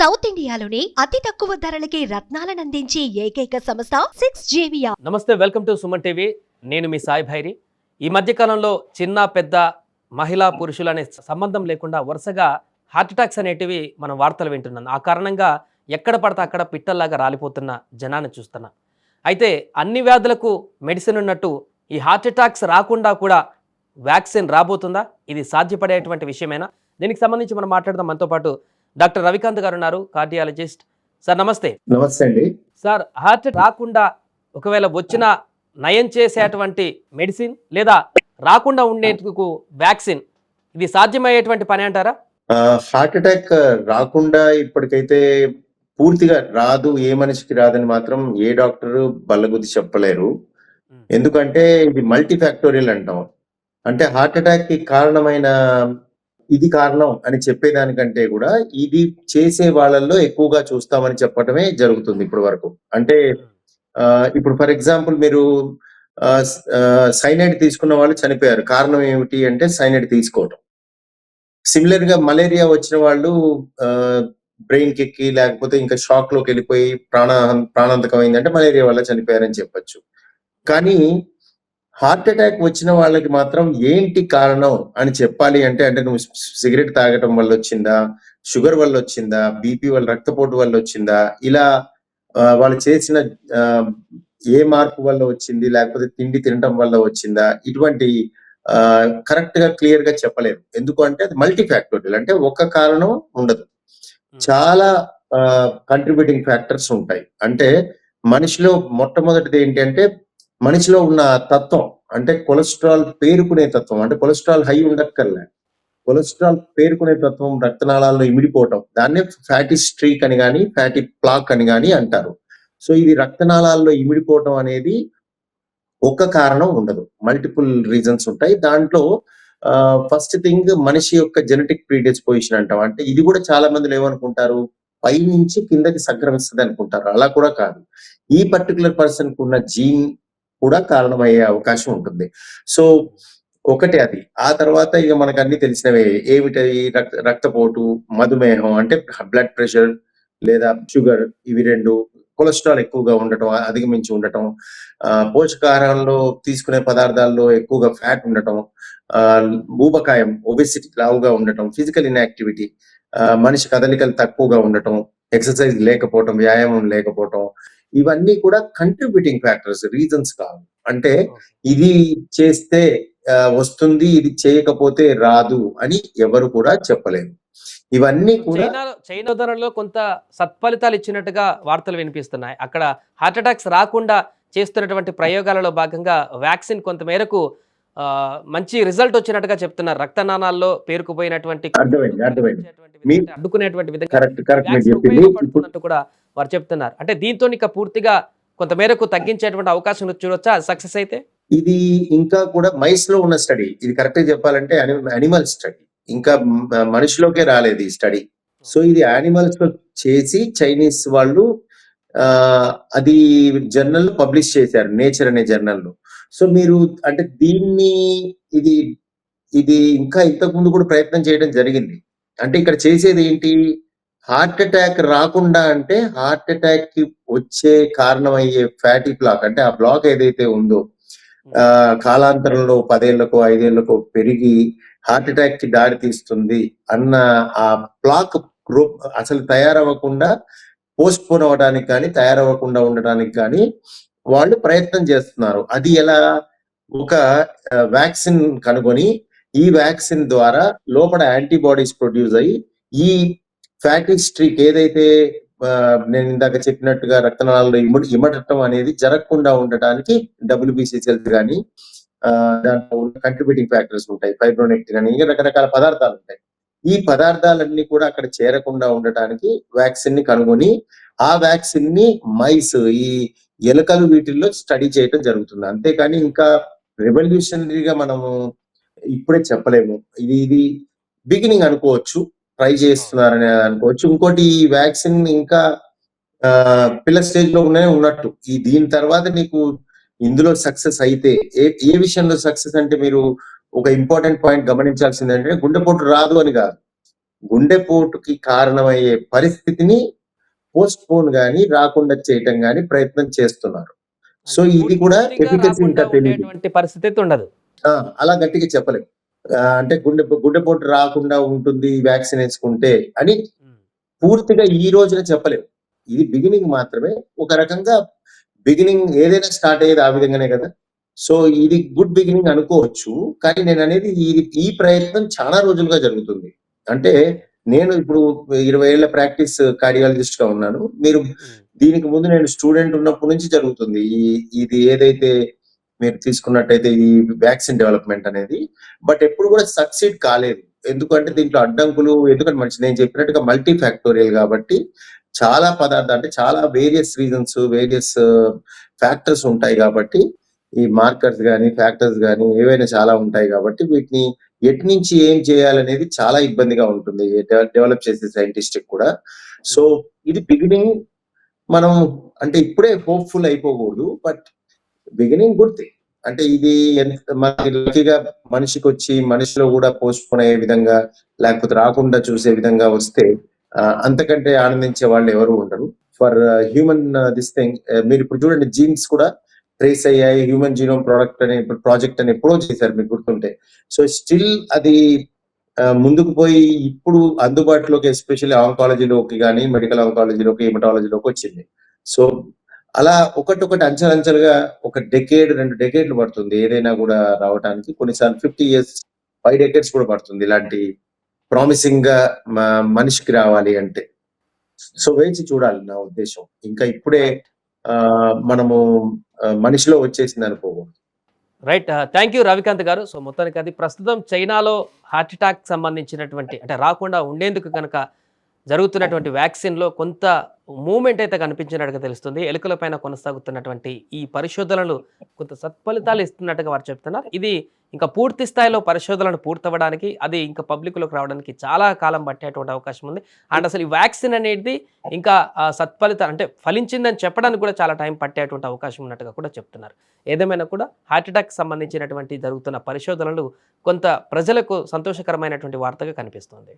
South ఇండియాలోని అతి తక్కువ ధరలకి రత్నాలనందించే ఏకైక సంస్థ 6JVR. నమస్తే, వెల్కమ్ టు సుమన్ టీవీ. నేను మీ సాయి భైరి. ఈ మధ్యకాలంలో చిన్న పెద్ద మహిళా పురుషులు అనే సంబంధం లేకుండా వరుసగా హార్ట్ అటాక్స్ అనేటివి మనం వార్తలు వింటున్నాం. ఆ కారణంగా ఎక్కడ పడితే అక్కడ పిట్టల్లాగా రాలిపోతున్న జనాన్ని చూస్తున్నాం. అయితే అన్ని వ్యాధులకు మెడిసిన్ ఉన్నట్టు ఈ హార్ట్ అటాక్స్ రాకుండా కూడా వ్యాక్సిన్ రాబోతుందా? ఇది సాధ్యపడేటువంటి విషయమేనా? దీనికి సంబంధించి మనం మాట్లాడదాం. మనతో పాటు డాక్టర్ రవికాంత్ గారు ఉన్నారు, కార్డియాలజిస్ట్. సార్ నమస్తే. నమస్తే అండి. సార్, హార్ట్ రాకుండా ఒకవేళ వచ్చిన నయం చేసేటువంటి మెడిసిన్ లేదా రాకుండా ఉండేందుకు వ్యాక్సిన్, ఇది సాధ్యమయ్యేటువంటి పని అంటారా? హార్ట్ అటాక్ రాకుండా ఇప్పటికైతే పూర్తిగా రాదు, ఏ మనిషికి రాదని మాత్రం ఏ డాక్టర్ బల్లగుద్ది చెప్పలేరు. ఎందుకంటే ఇది మల్టీ ఫ్యాక్టోరియల్ అంటాం. అంటే హార్ట్ అటాక్ కి కారణమైన ఇది కారణం అని చెప్పేదానికంటే కూడా ఇది చేసే వాళ్ళల్లో ఎక్కువగా చూస్తామని చెప్పడమే జరుగుతుంది ఇప్పటి వరకు. అంటే ఇప్పుడు ఫర్ ఎగ్జాంపుల్ మీరు సైనైడ్ తీసుకున్న వాళ్ళు చనిపోయారు. కారణం ఏమిటి అంటే సైనైడ్ తీసుకోవటం. సిమిలర్ గా మలేరియా వచ్చిన వాళ్ళు బ్రెయిన్ కెక్కి లేకపోతే ఇంకా షాక్ లోకి వెళ్ళిపోయి ప్రాణాంతకమైంది అంటే మలేరియా వల్ల చనిపోయారని చెప్పొచ్చు. కానీ హార్ట్ అటాక్ వచ్చిన వాళ్ళకి మాత్రం ఏంటి కారణం అని చెప్పాలి అంటే నువ్వు సిగరెట్ తాగటం వల్ల వచ్చిందా, షుగర్ వల్ల వచ్చిందా, బీపీ వల్ల, రక్తపోటు వల్ల వచ్చిందా, ఇలా వాళ్ళు చేసిన ఏ మార్పు వల్ల వచ్చింది, లేకపోతే తిండి తినటం వల్ల వచ్చిందా, ఇటువంటి కరెక్ట్ గా క్లియర్ గా చెప్పలేరు. ఎందుకు అంటే అది మల్టీ ఫ్యాక్టోరియల్. అంటే ఒక కారణం ఉండదు, చాలా కంట్రిబ్యూటింగ్ ఫ్యాక్టర్స్ ఉంటాయి. అంటే మనిషిలో మొట్టమొదటిది ఏంటి అంటే మనిషిలో ఉన్న తత్వం, అంటే కొలెస్ట్రాల్ పేరుకునే తత్వం. అంటే కొలెస్ట్రాల్ హై ఉండక్కర్లే, కొలెస్ట్రాల్ పేరుకునే తత్వం రక్తనాళాల్లో ఇమిడిపోవటం, దాన్నే ఫ్యాటీ స్ట్రీక్ అని కానీ ఫ్యాటీ ప్లాక్ అని కానీ అంటారు. సో ఇది రక్తనాళాల్లో ఇమిడిపోవటం అనేది ఒక కారణం ఉండదు, మల్టిపుల్ రీజన్స్ ఉంటాయి. దాంట్లో ఫస్ట్ థింగ్ మనిషి యొక్క జెనెటిక్ ప్రీడిస్పోజిషన్ అంటాం. అంటే ఇది కూడా చాలా మంది ఏమనుకుంటారు, పై నుంచి కిందకి సంక్రమిస్తుంది అనుకుంటారు. అలా కూడా కాదు, ఈ పర్టికులర్ పర్సన్ కు ఉన్న జీన్ కూడా కారణమయ్యే అవకాశం ఉంటుంది. సో ఒకటి అది. ఆ తర్వాత ఇక మనకు అన్ని తెలిసినవే, ఏమిటి, రక్తపోటు, మధుమేహం అంటే బ్లడ్ ప్రెషర్ లేదా షుగర్, ఇవి రెండు, కొలెస్ట్రాల్ ఎక్కువగా ఉండటం, అధిగమించి ఉండటం, పోషకాహారంలో తీసుకునే పదార్థాల్లో ఎక్కువగా ఫ్యాట్ ఉండటం, ఊబకాయం, ఒబెసిటీ, లావుగా ఉండటం, ఫిజికల్ ఇన్యాక్టివిటీ, మనిషి కదలికలు తక్కువగా ఉండటం, ఎక్సర్సైజ్ లేకపోవటం, వ్యాయామం లేకపోవటం, ఇవన్నీ కూడా కంట్రిబ్యూటింగ్ ఫ్యాక్టర్స్, రీజన్స్ కాదు. అంటే ఇది చేస్తే వస్తుంది, ఇది చేయకపోతే రాదు అని ఎవరు కూడా చెప్పలేరు. ఇవన్నీ కూడా చైనా ధరలో కొంత సత్ఫలితాలు ఇచ్చినట్టుగా వార్తలు వినిపిస్తున్నాయి. అక్కడ హార్ట్ అటాక్స్ రాకుండా చేస్తున్నటువంటి ప్రయోగాలలో భాగంగా వ్యాక్సిన్ కొంత మేరకు మంచి రిజల్ట్ వచ్చినట్టుగా చెప్తున్నారు. రక్తనాళాల్లో పేరుకుపోయినటువంటి అడ్డుకునేటువంటి విధంగా కూడా వారు చెప్తున్నారు. అంటే దీంతో ఇక పూర్తిగా కొంత మేరకు తగ్గించేటువంటి అవకాశం చూడొచ్చా సక్సెస్ అయితే? ఇది ఇంకా కూడా మైస్ లో ఉన్న స్టడీ, ఇది కరెక్ట్ గా చెప్పాలంటే యానిమల్ స్టడీ, ఇంకా మనిషిలోకే రాలేదు ఈ స్టడీ. సో ఇది యానిమల్స్ లో చేసి చైనీస్ వాళ్ళు అది జర్నల్ పబ్లిష్ చేశారు, నేచర్ అనే జర్నల్లో. సో మీరు అంటే దీన్ని ఇది ఇంకా ఇంతకు ముందు కూడా ప్రయత్నం చేయడం జరిగింది. అంటే ఇక్కడ చేసేది ఏంటి, హార్ట్ అటాక్ రాకుండా అంటే హార్ట్ అటాక్ కి వచ్చే కారణమయ్యే ఫ్యాటీ బ్లాక్, అంటే ఆ బ్లాక్ ఏదైతే ఉందో కాలాంతరంలో 10 ఏళ్లకో 5 ఏళ్లకో పెరిగి హార్ట్ అటాక్ కి దారి తీస్తుంది అన్న ఆ బ్లాక్ గ్రూప్ అసలు తయారవ్వకుండా, పోస్ట్ పోన్ అవ్వడానికి కానీ తయారవ్వకుండా ఉండడానికి కానీ వాళ్ళు ప్రయత్నం చేస్తున్నారు. అది ఎలా, ఒక వ్యాక్సిన్ కనుగొని ఈ వ్యాక్సిన్ ద్వారా లోపల యాంటీబాడీస్ ప్రొడ్యూస్ అయ్యి ఈ ఫ్యాటీ స్ట్రీక్ ఏదైతే నేను ఇందాక చెప్పినట్టుగా రక్తనాళాల్లో ఇమడటం అనేది జరగకుండా ఉండటానికి WBC సెల్స్ కానీ దాంట్లో ఉన్న కంట్రిబ్యూటింగ్ ఫ్యాక్టర్స్ ఉంటాయి, ఫైబ్రోనెక్టిన్ అని, ఇంకా రకరకాల పదార్థాలు ఉంటాయి. ఈ పదార్థాలన్నీ కూడా అక్కడ చేరకుండా ఉండటానికి వ్యాక్సిన్ ని కనుగొని ఆ వ్యాక్సిన్ ని మైస్, ఈ ఎలుకలు, వీటిల్లో స్టడీ చేయడం జరుగుతుంది. అంతేకాని ఇంకా రెవల్యూషనరీగా మనము ఇప్పుడే చెప్పలేము. ఇది బిగినింగ్ అనుకోవచ్చు, ట్రై చేస్తున్నారని అనుకోవచ్చు. ఇంకోటి, ఈ వ్యాక్సిన్ ఇంకా పిల్లర్ స్టేజ్ లో ఉన్నట్టు. దీని తర్వాత నీకు ఇందులో సక్సెస్ అయితే, ఏ విషయంలో సక్సెస్ అంటే మీరు ఒక ఇంపార్టెంట్ పాయింట్ గమనించాల్సింది అంటే గుండెపోటు రాదు అని కాదు, గుండెపోటుకి కారణమయ్యే పరిస్థితిని పోస్ట్‌పోన్ గాని, రాకుండా చేయటం గాని ప్రయత్నం చేస్తున్నారు. సో, అంటే ఇది కూడా పూర్తిగా ఎఫికసీ రాకుండా ఇంకా తెలీదు. ఉండేటువంటి పరిస్థితి అయితే ఉండదు. ఆ! అలా గట్టిగా చెప్పలేం. అంటే గుండెపోటు రాకుండా ఉంటుంది వ్యాక్సిన్ యేసుకుంటే అని ఉమ్, పూర్తిగా ఈ రోజున చెప్పలేం. ఇది బిగినింగ్ మాత్రమే. ఒక రకంగా బిగినింగ్ ఏదైనా స్టార్ట్ అయ్యేది ఆ విధంగానే కదా! సో, ఇది గుడ్ బిగినింగ్ అనుకోవచ్చు. కానీ నేననేది ఈ ప్రయత్నం చాలా రోజులుగా జరుగుతుంది. అంటే నేను ఇప్పుడు 20 ఏళ్ల ప్రాక్టీస్ కార్డియాలజిస్ట్‌గా ఉన్నాను. మీరు ఉమ్, దీనికి ముందు నేను స్టూడెంట్ ఉన్నప్పటి నుంచి జరుగుతుంది. ఇది ఏదైతే మీరు తీసుకున్నట్టయితే ఈ వ్యాక్సిన్ డెవలప్‌మెంట్ అనేది. బట్ ఎప్పుడు కూడా సక్సీడ్ కాలేదు. ఎందుకంటే ఉమ్, దీంట్లో అడ్డంకులు ఎందుకంటే నేను చెప్పినట్టుగా మల్టీ ఫ్యాక్టోరియల్ కాబట్టి చాలా అంటే చాలా వేరియస్ రీజన్స్, వేరియస్ ఫ్యాక్టర్స్ ఉంటాయి కాబట్టి ఈ మార్కర్స్ గాని, ఫ్యాక్టర్స్ గాని ఏవైనా చాలా ఉంటాయి కాబట్టి వీటిని ఎట్నుంచి ఏం చేయాలనేది చాలా ఇబ్బందిగా ఉంటుంది. డెవలప్ చేసే సైంటిస్ట్‌కి కూడా. So, um. ఇది బిగినింగ్ మనం అంటే ఇప్పుడే హోప్‌ఫుల్ అయిపోకూడదు. But beginning good thing. అంటే ఇది ఎంత మనకి లక్కీగా మనిషికొచ్చి మనిషిలో కూడా పోస్ట్‌పోన్ అయ్యే విధంగా, లేకపోతే రాకుండా చూసే విధంగా వస్తే అంతకంటే ఆనందించే వాళ్ళు ఎవరు ఉండరు. ఫర్ హ్యూమన్ థిస్ థింగ్ మీరిప్పుడు చూడండి జీన్స్ కూడా ట్రేస్ అయ్యాయి. హ్యూమన్ జీనోమ్ ప్రాజెక్ట్ అని ఎప్పుడో చేశారు మీకు గుర్తుంటే. సో, స్టిల్ అది ముందుకు పోయి ఇప్పుడు అందుబాటులోకి ఎస్పెషల్లీ ఆంకాలజీలోకి గాని, మెడికల్ ఆంకాలజీలోకి, హెమటాలజీలోకి వచ్చింది. సో, అలా ఒకటొకటి అంచెలంచెలుగా ఒక డెకేడ్, 2 డెకేడ్‌లు పడుతుంది. ఏదైనా గూడా రావటానికి. కొన్నిసార్లు 50 ఇయర్స్, 5 డెకేడ్స్ కూడా పడుతుంది. ఇలాంటి ప్రామిసింగ్‌గా మ మనిషికి రావాలి అంటే. సో, వేచి చూడాలి నా ఉద్దేశ్యం. ఇంకా ఇప్పుడే రైట్. మనము మనిషిలో వచ్చేసిందనుకోకూడదు. రైట్. థ్యాంక్ యూ రవికాంత్ గారు. సో మొత్తానికి అది ప్రస్తుతం చైనాలో హార్ట్ అటాక్ సంబంధించినటువంటి అంటే రాకుండా ఉండేందుకు కనుక జరుగుతున్నటువంటి వ్యాక్సిన్‌లో కొంత మూవ్‌మెంట్ అయితే కనిపించినట్టుగా తెలుస్తుంది. ఎలుకలపైన కొనసాగుతున్నటువంటి ఈ పరిశోధనలు కొంత సత్ఫలితాలు ఇస్తున్నట్టుగా వారు చెప్తున్నారు. ఇది ఇంకా పూర్తి స్థాయిలో పరిశోధనలు పూర్తవ్వడానికి, అది ఇంకా పబ్లిక్‌లోకి రావడానికి చాలా కాలం పట్టేటువంటి అవకాశం ఉంది. అండ్ అసలు ఈ వ్యాక్సిన్ అనేది ఇంకా సత్ఫలితాలు అంటే ఫలించిందని చెప్పడానికి కూడా చాలా టైం పట్టేటువంటి అవకాశం ఉన్నట్టుగా కూడా చెప్తున్నారు. ఏదేమైనా కూడా హార్ట్ అటాక్‌కి సంబంధించినటువంటి జరుగుతున్న పరిశోధనలు కొంత ప్రజలకు సంతోషకరమైనటువంటి వార్తగా కనిపిస్తుంది.